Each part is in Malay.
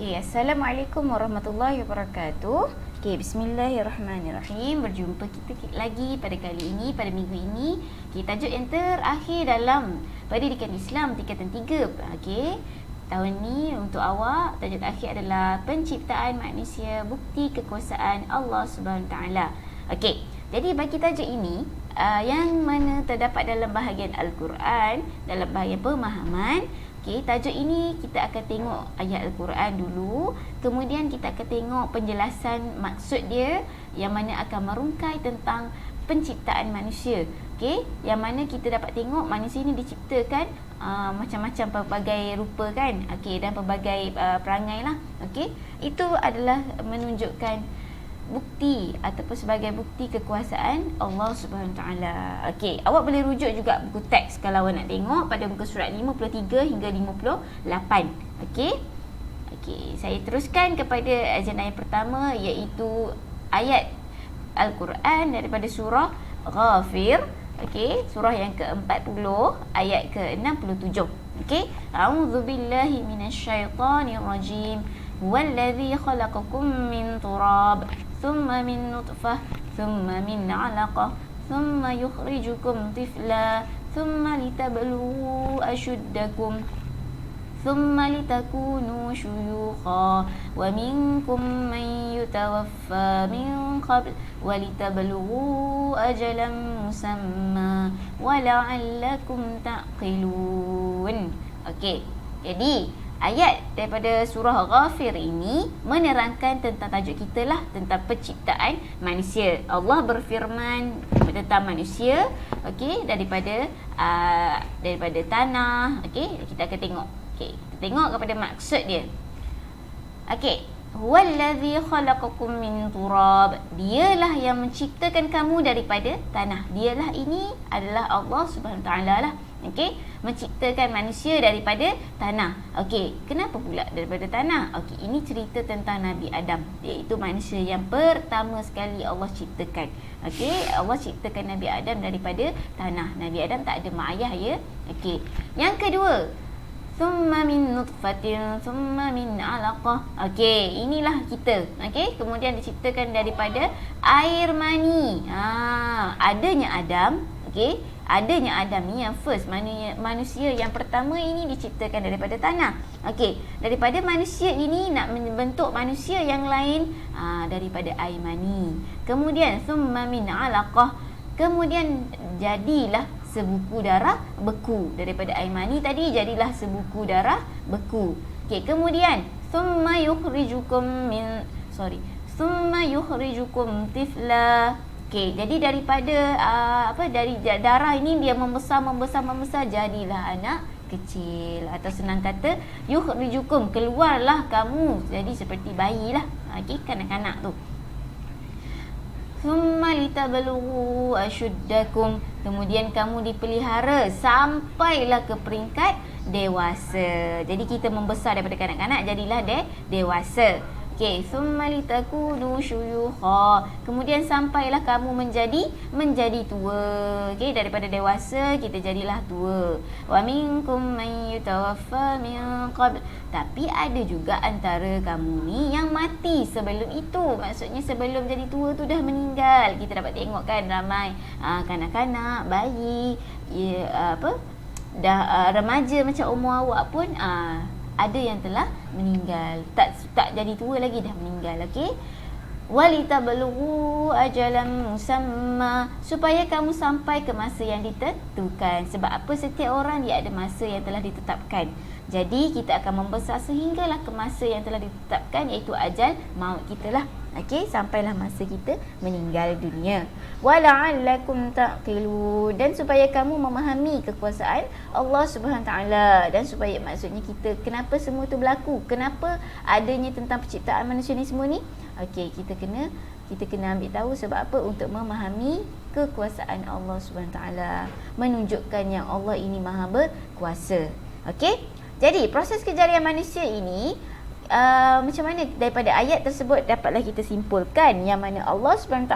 Okay, Assalamualaikum warahmatullahi wabarakatuh. Okay, bismillahirrahmanirrahim. Berjumpa kita lagi pada kali ini, pada minggu ini. Okay, tajuk yang terakhir dalam Pendidikan Islam tingkatan 3. Okay, tahun ni untuk awak, tajuk terakhir adalah Penciptaan Manusia, Bukti Kekuasaan Allah Subhanahu Taala. Okay, jadi bagi tajuk ini, yang mana terdapat dalam bahagian Al-Quran, dalam bahagian pemahaman. Okay, tajuk ini kita akan tengok ayat Al-Quran dulu, kemudian kita akan tengok penjelasan maksud dia, yang mana akan merungkai tentang penciptaan manusia. Okay, yang mana kita dapat tengok manusia ini diciptakan macam-macam pelbagai rupa kan, okay, dan pelbagai perangai lah. Okay, itu adalah menunjukkan bukti ataupun sebagai bukti kekuasaan Allah Subhanahu Taala. Okey, awak boleh rujuk juga buku teks kalau awak nak tengok pada muka surat 53 hingga 58. Okey. Okey, saya teruskan kepada ajanah yang pertama, iaitu ayat Al-Quran daripada surah Ghafir. Okey, surah yang ke-40 ayat ke-67. Okey, a'udzubillahi minasyaitonirrajim. Huwallazi khalaqakum min turab thumma min nutfah thumma min 'alaqah thumma yukhrijukum tifla thumma litablughu ashuddakum thumma litakunu syuyukha wa minkum man yutawaffa min qabl wa litablughu ajalan musamma wa la'allakum ta'qilun. Okey, jadi ayat daripada surah Ghafir ini menerangkan tentang tajuk kita lah, tentang penciptaan manusia. Allah berfirman tentang manusia, okey, daripada tanah. Okey, kita akan tengok. Okey, kita tengok kepada maksud dia. Okey, huwallazi khalaqakum min turab. Dialah yang menciptakan kamu daripada tanah. Dialah ini adalah Allah Subhanahu Taala lah. Okey, menciptakan manusia daripada tanah. Okey, kenapa pula daripada tanah? Okey, ini cerita tentang Nabi Adam, iaitu manusia yang pertama sekali Allah ciptakan. Okey, Allah ciptakan Nabi Adam daripada tanah. Nabi Adam tak ada mak ayah, ya. Okey, yang kedua, thumma min nutfatin thumma min 'alaqah. Okey, inilah kita. Okey, kemudian diciptakan daripada air mani. Adanya Adam. Okey, adanya Adam ni yang first, manusia yang pertama ini diciptakan daripada tanah. Okey, daripada manusia ini nak membentuk manusia yang lain daripada air mani. Kemudian thumma min 'alaqah. Kemudian jadilah sebuku darah beku. Daripada air mani tadi jadilah sebuku darah beku. Okey, kemudian thumma yukhrijukum tifla. Okey, jadi daripada dari darah ini dia membesar jadilah anak kecil, atau senang kata yukhrijukum, keluarlah kamu jadi seperti bayilah. Okey, kanak-kanak tu. Thumma litablughu ashuddakum. Kemudian kamu dipelihara sampailah ke peringkat dewasa. Jadi kita membesar daripada kanak-kanak jadilah dewasa. Okey, thumma litakunu syuyukha. Kemudian sampailah kamu menjadi tua. Okey, daripada dewasa kita jadilah tua. Wa minkum man yutawaffa min qabl. Tapi ada juga antara kamu ni yang mati sebelum itu. Maksudnya sebelum jadi tua tu dah meninggal. Kita dapat tengok kan ramai kanak-kanak, bayi, dah remaja macam umur awak pun ada yang telah meninggal, tak jadi tua lagi, dah meninggal. Okey, walitablughu ajalan musamma, supaya kamu sampai ke masa yang ditentukan. Sebab apa? Setiap orang dia ada masa yang telah ditetapkan. Jadi kita akan membesar sehinggalah ke masa yang telah ditetapkan, iaitu ajal maut kita lah. Okey, sampailah masa kita meninggal dunia. Wala'allakum ta'qilun, dan supaya kamu memahami kekuasaan Allah Subhanahu Taala, dan supaya maksudnya kita kenapa semua tu berlaku, kenapa adanya tentang penciptaan manusia ni semua ni. Okey, kita kena ambil tahu sebab apa, untuk memahami kekuasaan Allah Subhanahu Taala, menunjukkan yang Allah ini Maha berkuasa. Okey, jadi proses kejadian manusia ini macam mana daripada ayat tersebut dapatlah kita simpulkan yang mana Allah SWT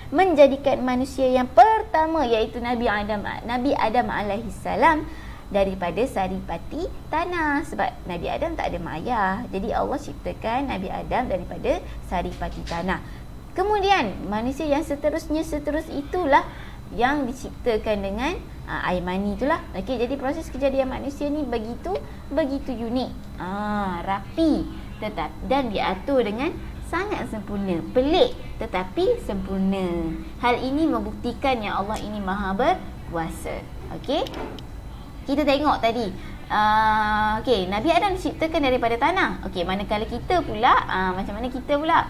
menjadikan manusia yang pertama, iaitu Nabi Adam alaihissalam, daripada saripati tanah. Sebab Nabi Adam tak ada mak ayah. Jadi Allah ciptakan Nabi Adam daripada saripati tanah. Kemudian manusia yang seterus itulah yang diciptakan dengan air mani itulah. Okey, jadi proses kejadian manusia ni begitu unik. Rapi dan diatur dengan sangat sempurna. Pelik tetapi sempurna. Hal ini membuktikan yang Allah ini Maha berkuasa. Okey. Kita tengok tadi. Okey, Nabi Adam diciptakan daripada tanah. Okey, manakala kita pula macam mana kita pula?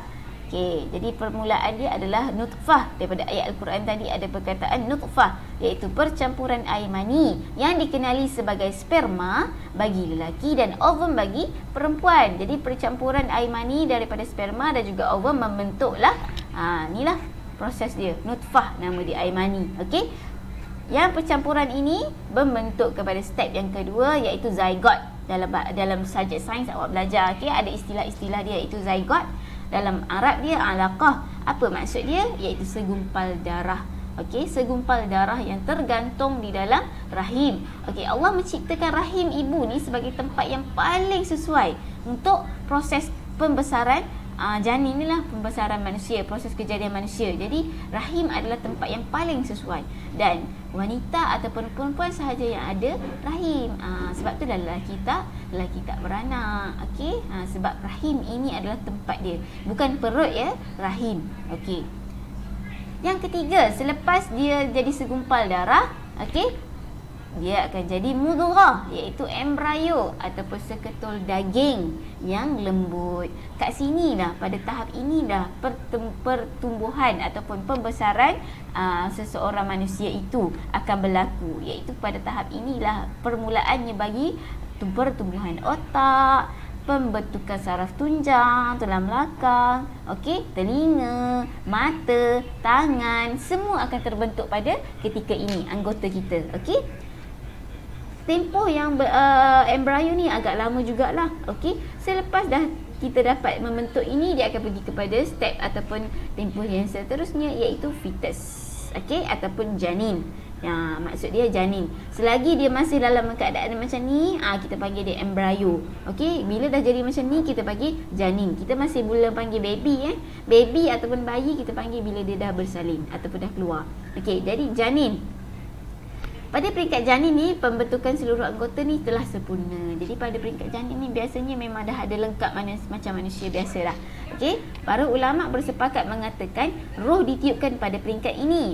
Okey, jadi permulaan dia adalah nutfah. Daripada ayat Al-Quran tadi ada perkataan nutfah, iaitu percampuran air mani yang dikenali sebagai sperma bagi lelaki dan ovum bagi perempuan. Jadi percampuran air mani daripada sperma dan juga ovum membentuklah inilah proses dia, nutfah nama dia, air mani. Okey. Yang percampuran ini membentuk kepada step yang kedua, iaitu zygote. Dalam subjek sains awak belajar, okey, ada istilah-istilah dia, iaitu zygote. Dalam Arab dia alaqah. Apa maksud dia? Iaitu segumpal darah. Okey, segumpal darah yang tergantung di dalam rahim. Okey, Allah menciptakan rahim ibu ni sebagai tempat yang paling sesuai untuk proses pembesaran janin ni lah, pembesaran manusia, proses kejadian manusia. Jadi rahim adalah tempat yang paling sesuai, dan wanita ataupun perempuan sahaja yang ada rahim. Sebab tu dah lelaki tak beranak. Okey, sebab rahim ini adalah tempat dia, bukan perut ya, rahim. Okey. Yang ketiga, selepas dia jadi segumpal darah, okey, dia akan jadi mudghah, iaitu embrio ataupun seketul daging yang lembut. Kat sini dah, pada tahap ini dah pertumbuhan ataupun pembesaran seseorang manusia itu akan berlaku, iaitu pada tahap inilah permulaannya bagi pertumbuhan otak, pembentukan saraf tunjang, tulang belakang, okey, telinga, mata, tangan, semua akan terbentuk pada ketika ini anggota kita. Okey. Tempoh yang embrio ni agak lama jugalah. Okey, selepas dah kita dapat membentuk ini, dia akan pergi kepada step ataupun tempoh yang seterusnya, iaitu fetus. Okey, ataupun janin. Maksud dia janin. Selagi dia masih dalam keadaan macam ni, kita panggil dia embrio. Okey, bila dah jadi macam ni, kita panggil janin. Kita masih mula panggil baby baby ataupun bayi kita panggil bila dia dah bersalin ataupun dah keluar. Okey, jadi janin. Pada peringkat janin ni, pembentukan seluruh anggota ni telah sempurna. Jadi pada peringkat janin ni biasanya memang dah ada lengkap macam manusia biasa dah. Okey, para ulama bersepakat mengatakan roh ditiupkan pada peringkat ini.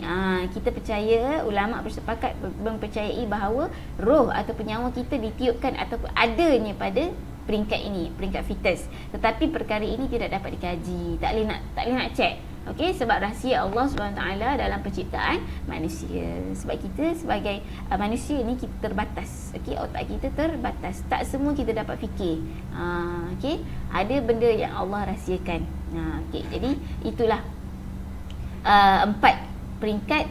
Kita percaya, ulama bersepakat mempercayai bahawa roh atau nyawa kita ditiupkan ataupun adanya pada peringkat ini, peringkat fetus. Tetapi perkara ini tidak dapat dikaji, tak boleh nak cek. Okey, sebab rahsia Allah SWT dalam penciptaan manusia. Sebab kita sebagai manusia ni kita terbatas. Okey, otak kita terbatas. Tak semua kita dapat fikir. Okey, ada benda yang Allah rahsiakan. Okey, jadi itulah 4 peringkat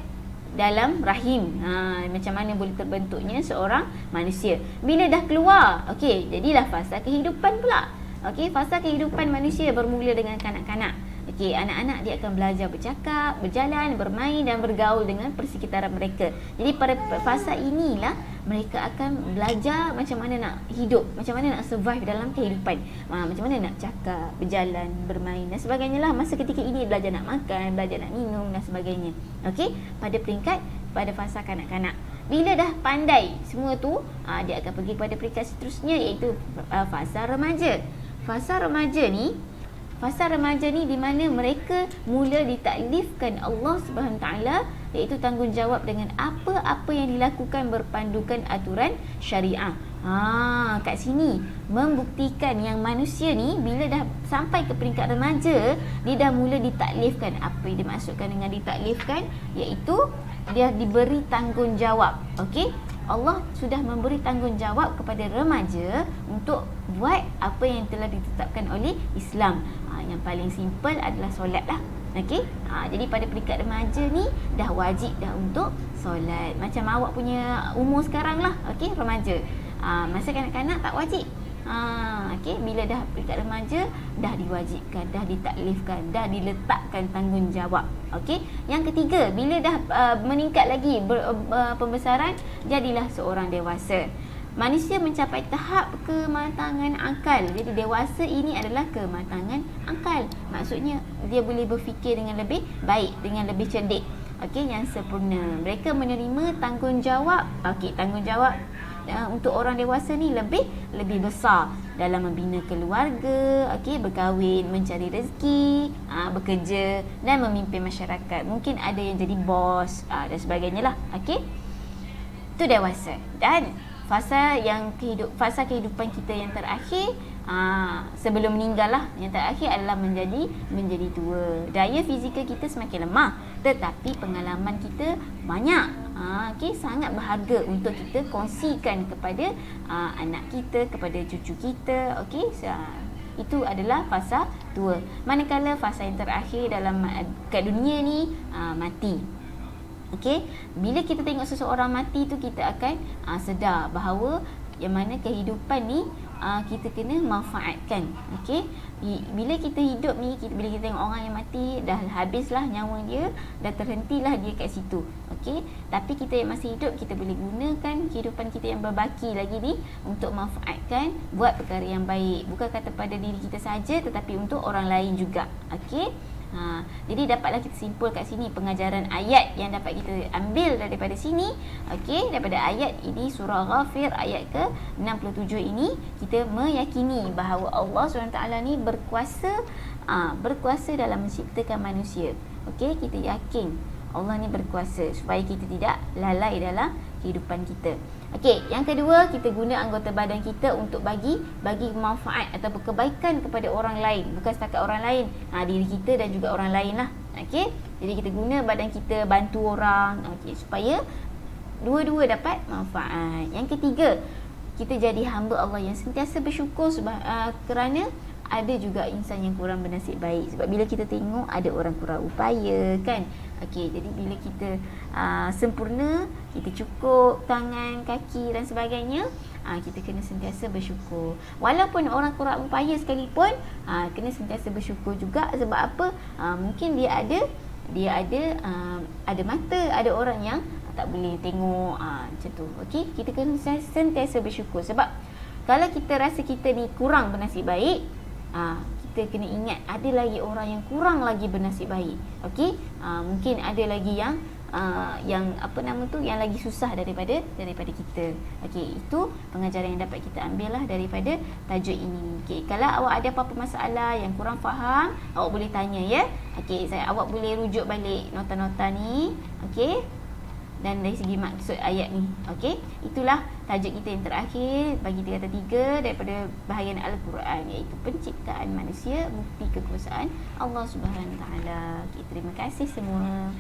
dalam rahim. Macam mana boleh terbentuknya seorang manusia. Bila dah keluar, okey, jadilah fasa kehidupan pula. Okey, fasa kehidupan manusia bermula dengan kanak-kanak. Okey, anak-anak dia akan belajar bercakap, berjalan, bermain dan bergaul dengan persekitaran mereka. Jadi pada fasa inilah mereka akan belajar macam mana nak hidup, macam mana nak survive dalam kehidupan. Macam mana nak cakap, berjalan, bermain dan sebagainya lah. Masa ketika ini belajar nak makan, belajar nak minum dan sebagainya. Okey, pada fasa kanak-kanak. Bila dah pandai semua tu, dia akan pergi kepada peringkat seterusnya, iaitu fasa remaja. Fasa remaja ni di mana mereka mula ditaklifkan Allah Subhanahu Taala, iaitu tanggungjawab dengan apa-apa yang dilakukan berpandukan aturan syariah. Kat sini membuktikan yang manusia ni bila dah sampai ke peringkat remaja, dia dah mula ditaklifkan. Apa yang dimaksudkan dengan ditaklifkan? Iaitu dia diberi tanggungjawab. Okey, Allah sudah memberi tanggungjawab kepada remaja untuk buat apa yang telah ditetapkan oleh Islam. Yang paling simple adalah solat lah. Okey, jadi pada peringkat remaja ni dah wajib dah untuk solat. Macam awak punya umur sekarang lah. Okey, remaja. Masa kanak-kanak tak wajib. Okey, bila dah peringkat remaja dah diwajibkan, dah ditaklifkan, dah diletakkan tanggungjawab. Okey. Yang ketiga, bila dah meningkat lagi pembesaran, jadilah seorang dewasa. Manusia mencapai tahap kematangan akal. Jadi dewasa ini adalah kematangan akal. Maksudnya dia boleh berfikir dengan lebih baik, dengan lebih cerdik. Okey, yang sempurna. Mereka menerima tanggungjawab. Okey, tanggungjawab untuk orang dewasa ni lebih besar dalam membina keluarga, okey, berkahwin, mencari rezeki, bekerja dan memimpin masyarakat. Mungkin ada yang jadi bos dan sebagainya lah. Okey. Itu dewasa. Dan fasa kehidupan kita yang terakhir, sebelum meninggal lah, yang terakhir adalah menjadi tua. Daya fizikal kita semakin lemah, tetapi pengalaman kita banyak. Okay, sangat berharga untuk kita kongsikan kepada anak kita, kepada cucu kita. Okay, itu adalah fasa tua. Manakala fasa yang terakhir dalam kat dunia ni, mati. Okey, bila kita tengok seseorang mati tu, kita akan sedar bahawa yang mana kehidupan ni kita kena manfaatkan. Okey, bila kita hidup ni, bila kita tengok orang yang mati, dah habislah nyawa dia, dah terhentilah dia kat situ. Okey, tapi kita yang masih hidup, kita boleh gunakan kehidupan kita yang berbaki lagi ni untuk manfaatkan, buat perkara yang baik. Bukan kata pada diri kita saja, tetapi untuk orang lain juga. Okey. Jadi dapatlah kita simpul kat sini pengajaran ayat yang dapat kita ambil daripada sini. Okey, daripada ayat ini, surah Ghafir ayat ke-67 ini, kita meyakini bahawa Allah SWT ni berkuasa dalam menciptakan manusia. Okey, kita yakin Allah ni berkuasa supaya kita tidak lalai dalam kehidupan kita. Okey, yang kedua, kita guna anggota badan kita untuk bagi manfaat ataupun kebaikan kepada orang lain. Bukan setakat orang lain, diri kita dan juga orang lain lah. Okey, jadi kita guna badan kita bantu orang, okey, supaya dua-dua dapat manfaat. Yang ketiga, kita jadi hamba Allah yang sentiasa bersyukur kerana ada juga insan yang kurang bernasib baik. Sebab bila kita tengok ada orang kurang upaya, kan? Okey, jadi bila kita sempurna, kita cukup tangan, kaki dan sebagainya, kita kena sentiasa bersyukur. Walaupun orang kurang upaya sekalipun, kena sentiasa bersyukur juga. Sebab apa? Mungkin dia ada mata, ada orang yang tak boleh tengok, macam tu. Okey, kita kena sentiasa bersyukur. Sebab kalau kita rasa kita ni kurang bernasib baik, kita kena ingat ada lagi orang yang kurang lagi bernasib baik. Okey, mungkin ada lagi yang yang lagi susah daripada kita. Okey, itu pengajaran yang dapat kita ambil lah daripada tajuk ini. Okey, kalau awak ada apa-apa masalah yang kurang faham, awak boleh tanya, ya. Okey, awak boleh rujuk balik nota-nota ni. Okey, dan dari segi maksud ayat ni. Okey, itulah tajuk kita yang terakhir bagi 3 daripada bahagian Al-Quran, iaitu penciptaan manusia, bukti kekuasaan Allah Subhanahu Wa Taala. Okey, terima kasih semua.